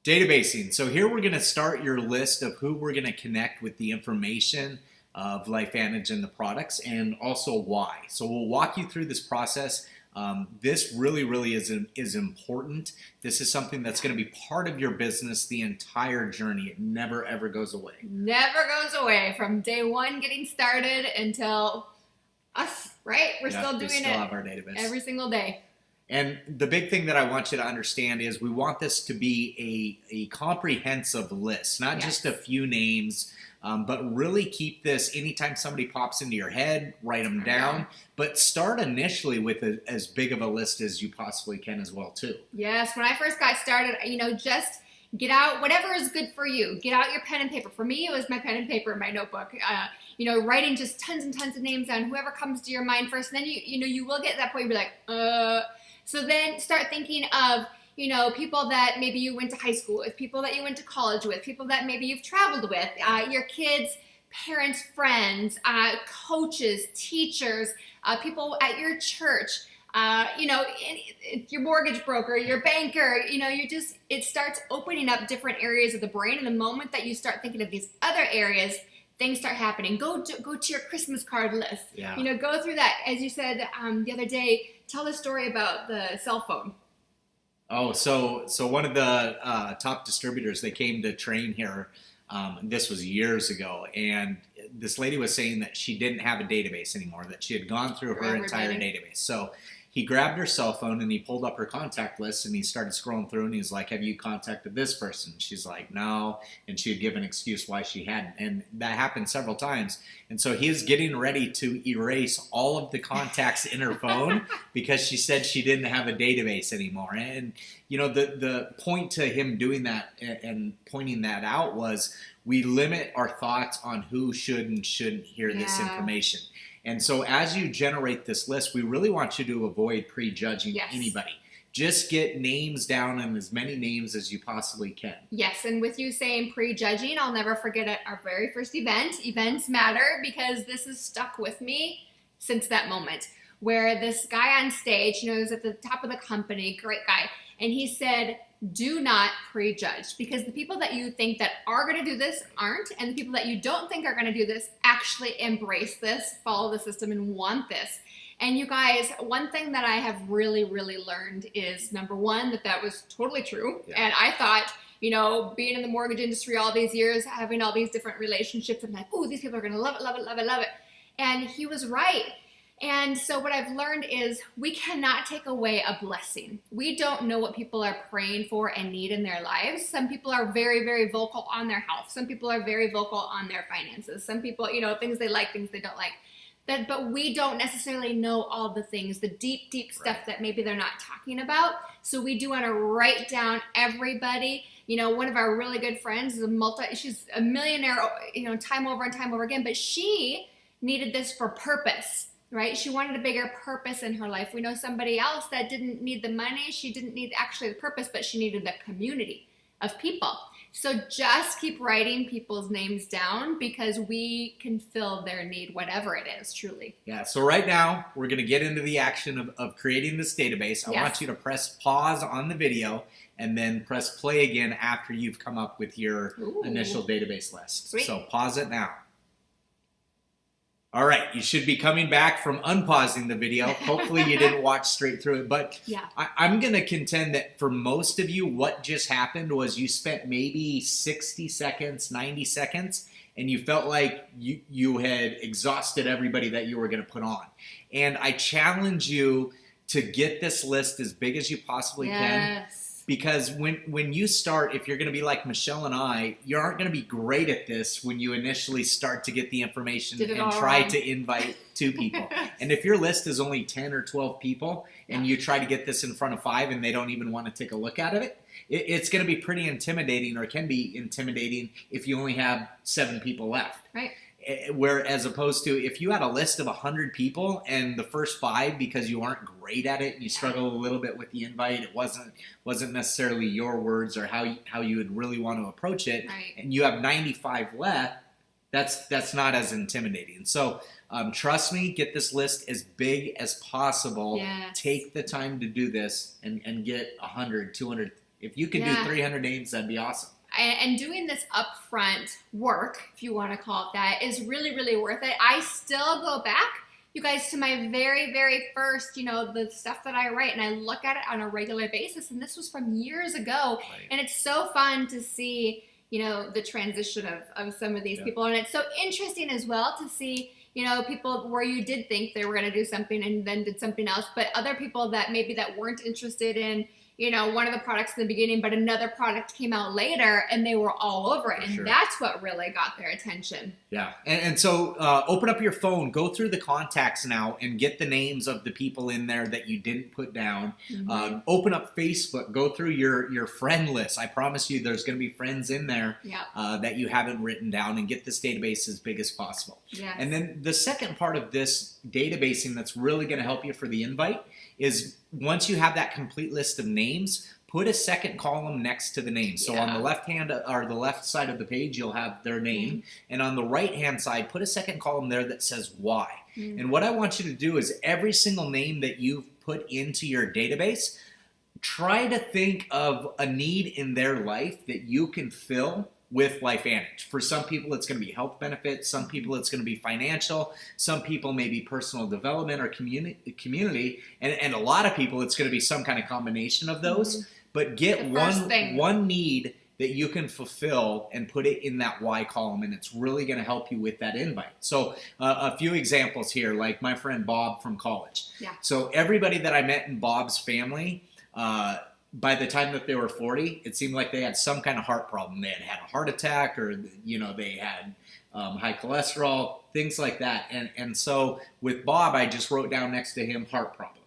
Databasing. So here we're going to start your list of who we're going to connect with the information of LifeVantage and the products, and also why. So we'll walk you through this process. This really is important. This is something that's going to be part of your business the entire journey. It never ever goes away. Never goes away from day one getting started until us, right? We're still doing it. Have our database every single day. And the big thing that I want you to understand is we want this to be a comprehensive list, not just a few names, but really keep this anytime somebody pops into your head, write them down, but start initially with as big of a list as you possibly can as well too. Yes, when I first got started, just get out whatever is good for you. Get out your pen and paper. For me, it was my pen and paper in my notebook. Writing just tons and tons of names down, whoever comes to your mind first. And then you will get to that point where you're like, So then start thinking of, people that maybe you went to high school with, people that you went to college with, people that maybe you've traveled with, your kids, parents, friends, coaches, teachers, people at your church, your mortgage broker, your banker, it starts opening up different areas of the brain. And the moment that you start thinking of these other areas, things start happening. Go to your Christmas card list. Yeah. Go through that. As you said the other day, tell the story about the cell phone. Oh, so one of the top distributors, they came to train here. This was years ago, and this lady was saying that she didn't have a database anymore, that she had gone through her entire database. So he grabbed her cell phone and he pulled up her contact list and he started scrolling through and he's like, have you contacted this person? She's like, no. And she would give an excuse why she hadn't. And that happened several times. And so he was getting ready to erase all of the contacts in her phone because she said she didn't have a database anymore. And, the point to him doing that and pointing that out was we limit our thoughts on who should and shouldn't hear this information. And so as you generate this list, we really want you to avoid prejudging anybody. Just get names down, and as many names as you possibly can. Yes, and with you saying prejudging, I'll never forget our very first event. Events matter, because this has stuck with me since that moment, where this guy on stage, he was at the top of the company, great guy, and he said, do not prejudge, because the people that you think that are going to do this aren't, and the people that you don't think are going to do this actually embrace this, follow the system, and want this. And you guys, one thing that I have really learned is, number one, that was totally true. Yeah. And I thought, being in the mortgage industry all these years, having all these different relationships, I'm like, oh, these people are going to love it. And he was right. And so what I've learned is we cannot take away a blessing. We don't know what people are praying for and need in their lives. Some people are very vocal on their health. Some people are very vocal on their finances. Some people, things they like, things they don't like. But we don't necessarily know all the things, the deep stuff that maybe they're not talking about. So we do want to write down everybody. One of our really good friends is she's a millionaire, time over and time over again, but she needed this for purpose. Right? She wanted a bigger purpose in her life. We know somebody else that didn't need the money. She didn't need actually the purpose, but she needed the community of people. So just keep writing people's names down, because we can fill their need, whatever it is, truly. Yeah, so right now, we're going to get into the action of creating this database. I want you to press pause on the video and then press play again after you've come up with your initial database list. Sweet. So pause it now. All right, you should be coming back from unpausing the video. Hopefully you didn't watch straight through it, but I'm going to contend that for most of you, what just happened was you spent maybe 60 seconds, 90 seconds, and you felt like you had exhausted everybody that you were going to put on. And I challenge you to get this list as big as you possibly can. Because when you start, if you're going to be like Michelle and I, you aren't going to be great at this when you initially start to get the information and try to invite 2 people. And if your list is only 10 or 12 people and you try to get this in front of 5 and they don't even want to take a look at it, it's going to be pretty intimidating, or can be intimidating if you only have 7 people left. Right. Where as opposed to if you had a list of 100 people and the first 5, because you aren't great at it and you struggle a little bit with the invite, it wasn't necessarily your words or how you would really want to approach it, and you have 95 left, that's not as intimidating. So trust me, get this list as big as possible. Take the time to do this and get 100, 200. If you could do 300 names, that'd be awesome. And doing this upfront work, if you want to call it that, is really, really worth it. I still go back, you guys, to my very, very first, the stuff that I write, and I look at it on a regular basis. And this was from years ago. Right. And it's so fun to see, the transition of some of these people. And it's so interesting as well to see, people where you did think they were going to do something and then did something else, but other people that maybe that weren't interested in, one of the products in the beginning, but another product came out later and they were all over it. And that's what really got their attention. Yeah. And so open up your phone, go through the contacts now and get the names of the people in there that you didn't put down. Open up Facebook, go through your friend list. I promise you there's going to be friends in there that you haven't written down, and get this database as big as possible. Yes. And then the second part of this databasing that's really going to help you for the invite is once you have that complete list of names, put a second column next to the name. So on the left hand or the left side of the page, you'll have their name. And on the right hand side, put a second column there that says why. And what I want you to do is every single name that you've put into your database, try to think of a need in their life that you can fill with LifeVantage. For some people, it's going to be health benefits. Some people, it's going to be financial. Some people, maybe personal development or community. And a lot of people, it's going to be some kind of combination of those. But get one need that you can fulfill and put it in that why column, and it's really going to help you with that invite. So a few examples here, like my friend Bob from college. So everybody that I met in Bob's family, by the time that they were 40, it seemed like they had some kind of heart problem. They had a heart attack, or they had high cholesterol, things like that. And so with Bob, I just wrote down next to him heart problems.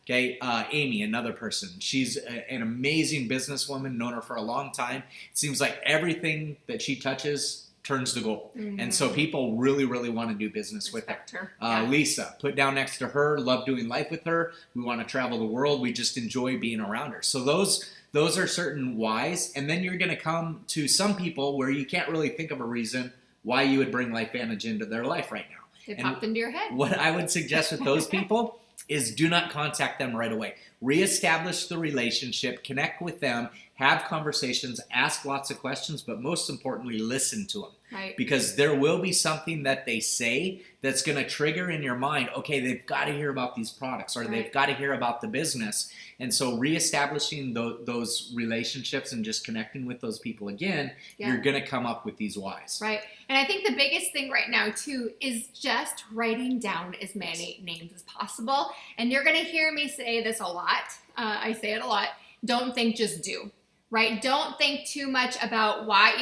Okay, Amy, another person. She's an amazing businesswoman, known her for a long time. It seems like everything that she touches turns to gold. And so people really, really want to do business with her. Lisa, put down next to her, love doing life with her. We want to travel the world. We just enjoy being around her. So those are certain whys. And then you're going to come to some people where you can't really think of a reason why you would bring LifeVantage into their life right now. It popped into your head. What I would suggest with those people is do not contact them right away. Reestablish the relationship, connect with them, have conversations, ask lots of questions, but most importantly, listen to them. Right. Because there will be something that they say that's going to trigger in your mind, okay, they've got to hear about these products, or they've got to hear about the business. And so reestablishing those relationships and just connecting with those people again, you're going to come up with these whys. Right. And I think the biggest thing right now, too, is just writing down as many names as possible. And you're going to hear me say this a lot. I say it a lot. Don't think, just do. Right? Don't think too much about why,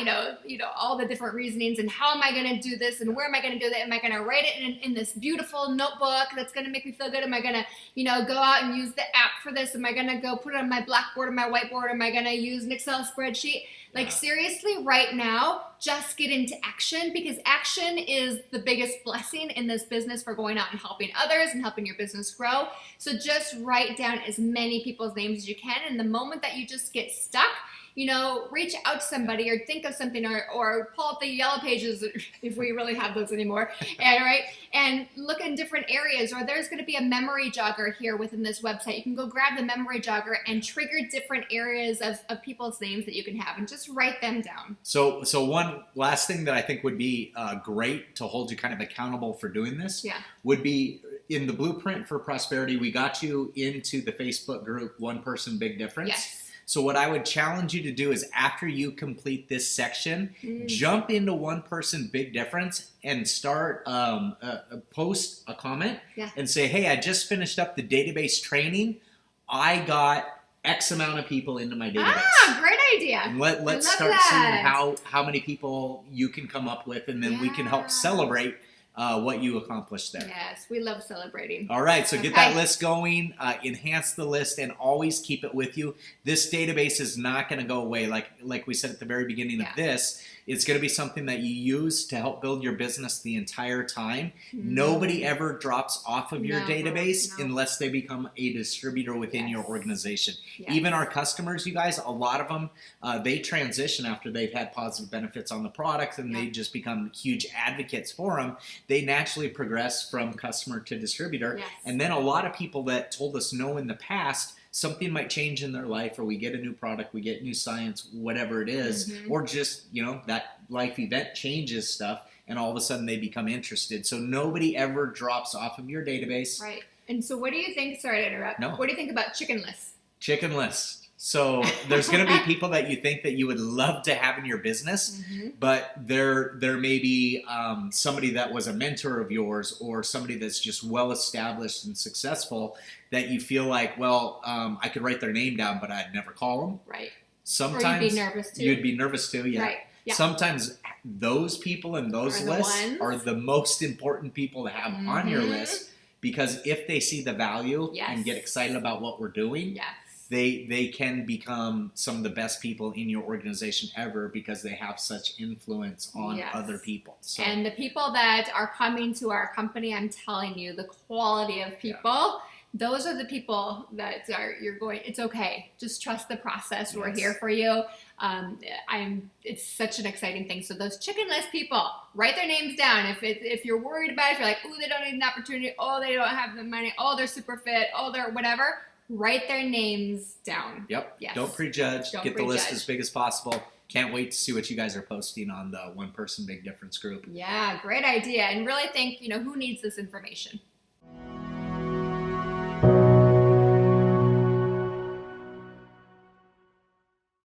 all the different reasonings and how am I going to do this and where am I going to do that? Am I going to write it in this beautiful notebook that's going to make me feel good? Am I going to, go out and use the app for this? Am I going to go put it on my blackboard or my whiteboard? Am I going to use an Excel spreadsheet? Seriously, right now, just get into action, because action is the biggest blessing in this business for going out and helping others and helping your business grow. So just write down as many people's names as you can. And the moment that you just get stuck, reach out to somebody or think of something or pull up the yellow pages if we really have those anymore, and look in different areas. Or there's going to be a memory jogger here within this website. You can go grab the memory jogger and trigger different areas of people's names that you can have and just write them down. So one last thing that I think would be great to hold you kind of accountable for doing this would be in the Blueprint for Prosperity. We got you into the Facebook group, One Person Big Difference. Yes. So what I would challenge you to do is after you complete this section, jump into One Person Big Difference and start post a comment and say, hey, I just finished up the database training. I got X amount of people into my database. Great idea. And let's start seeing how many people you can come up with, and then we can help celebrate what you accomplished there. Yes, we love celebrating. All right, so get that list going, enhance the list, and always keep it with you. This database is not going to go away. Like we said at the very beginning of this, it's going to be something that you use to help build your business the entire time. Nobody ever drops off of your database unless they become a distributor within your organization. Even our customers, you guys, a lot of them, they transition after they've had positive benefits on the product, and they just become huge advocates for them. They naturally progress from customer to distributor. And then a lot of people that told us no in the past something might change in their life, or we get a new product, we get new science, whatever it is, or just, you know, that life event changes stuff, and all of a sudden they become interested. So nobody ever drops off of your database. Right. And so what do you think, sorry to interrupt, No. what do you think about chicken lists? Chicken list. So there's going to be people that you think that you would love to have in your business, but there may be somebody that was a mentor of yours, or somebody that's just well established and successful, that you feel like, well, I could write their name down, but I'd never call them. Right. Sometimes or you'd be nervous too. You'd be nervous too, yeah. Right. Yeah. Sometimes those people and those lists are the most important people to have on your list, because if they see the value and get excited about what we're doing, they can become some of the best people in your organization ever, because they have such influence on other people. So. And the people that are coming to our company, I'm telling you, the quality of people, those are the people that it's okay. Just trust the process. We're here for you. It's such an exciting thing. So those chicken list people, write their names down. If you're worried about it, if you're like, oh, they don't need an opportunity. Oh, they don't have the money. Oh, they're super fit. Oh, they're whatever. Write their names down. Yep. Yes. Don't prejudge. Get the list as big as possible. Can't wait to see what you guys are posting on the One Person Big Difference group. Yeah, great idea. And really think, who needs this information?